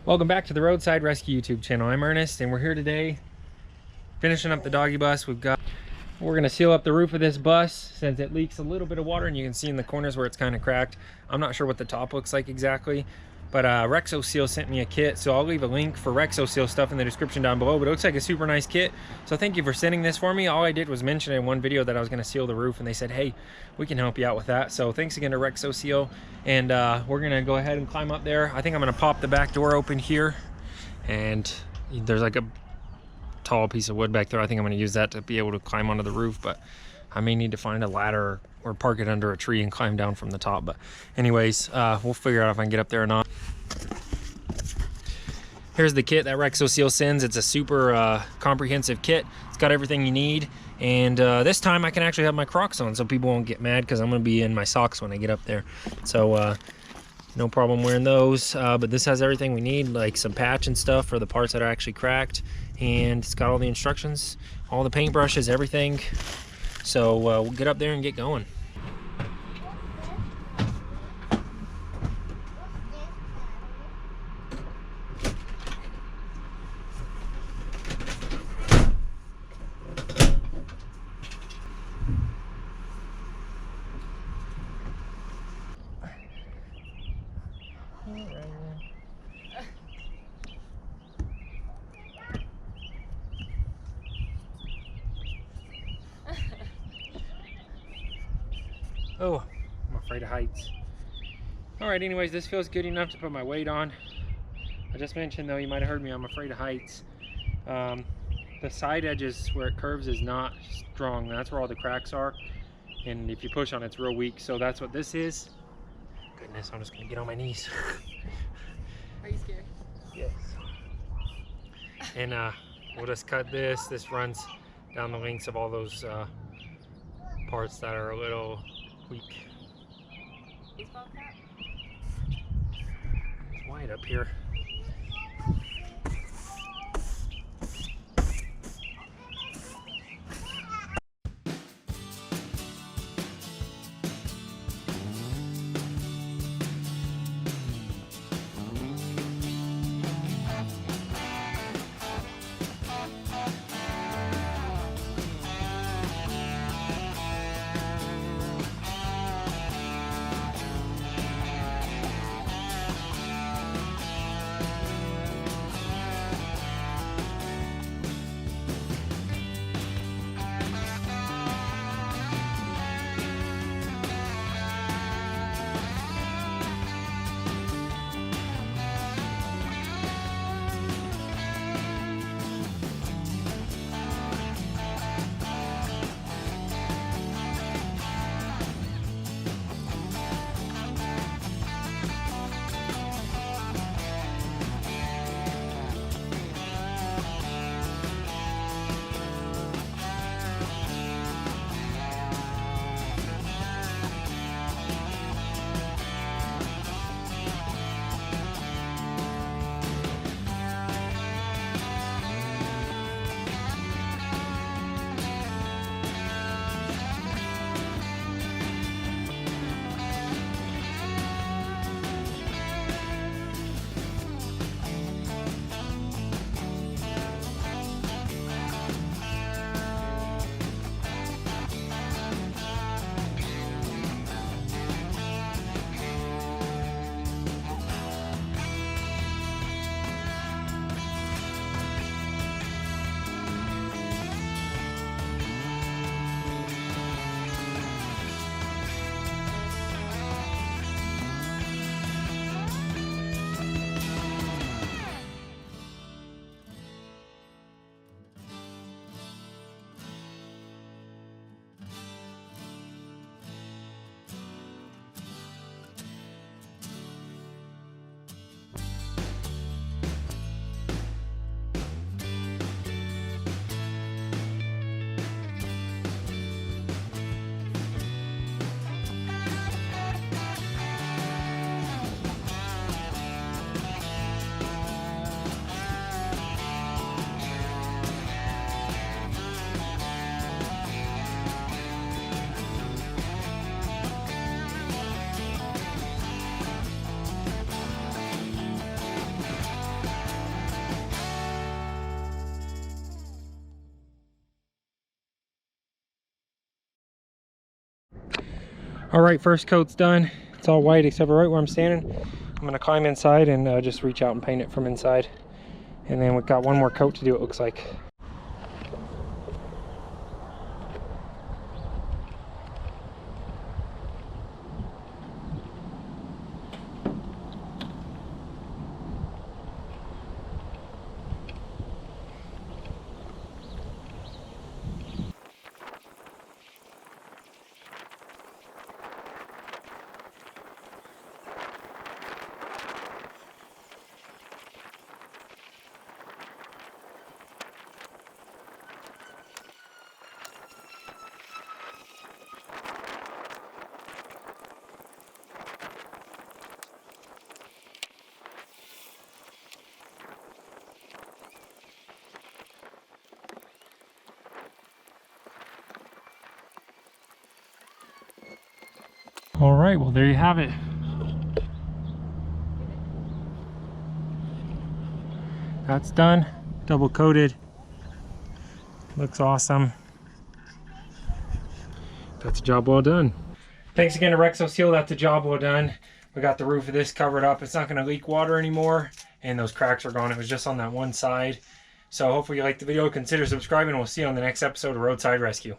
Welcome back to the Roadside Rescue YouTube channel. I'm Ernest and we're here today finishing up the doggy bus. We're gonna seal up the roof of this bus since it leaks a little bit of water, and you can see in the corners where it's kind of cracked. I'm not sure what the top looks like exactly, but Rexoseal sent me a kit, so I'll leave a link for Rexoseal stuff in the description down below. But it looks like a super nice kit, so thank you for sending this for me. All I did was mention in one video that I was going to seal the roof, and they said, hey, we can help you out with that. So thanks again to Rexoseal, and we're going to go ahead and climb up there. I think I'm going to pop the back door open here, and there's like a tall piece of wood back there. I think I'm going to use that to be able to climb onto the roof, but I may need to find a ladder or park it under a tree and climb down from the top. But anyways, we'll figure out if I can get up there or not. Here's the kit that Rexoseal sends. It's a super comprehensive kit. It's got everything you need, and this time I can actually have my Crocs on so people won't get mad because I'm going to be in my socks when I get up there. So no problem wearing those, but this has everything we need, like some patch and stuff for the parts that are actually cracked, and it's got all the instructions, all the paintbrushes, everything. So we'll get up there and get going. Oh, I'm afraid of heights. All right, anyways, this feels good enough to put my weight on. I just mentioned, though, you might have heard me, I'm afraid of heights. The side edges where it curves is not strong. That's where all the cracks are. And if you push on it, it's real weak. So that's what this is. Goodness, I'm just gonna get on my knees. Are you scared? Yes. And we'll just cut this. This runs down the lengths of all those parts that are a little weak. Baseball cap? It's wide up here. All right, first coat's done. It's all white except for right where I'm standing. I'm gonna climb inside and just reach out and paint it from inside. And then we've got one more coat to do, it looks like. All right, well, there you have it. That's done, double coated. Looks awesome. That's a job well done. Thanks again to RexoSeal, that's a job well done. We got the roof of this covered up. It's not gonna leak water anymore, and those cracks are gone. It was just on that one side. So hopefully you liked the video. Consider subscribing, and we'll see you on the next episode of Roadside Rescue.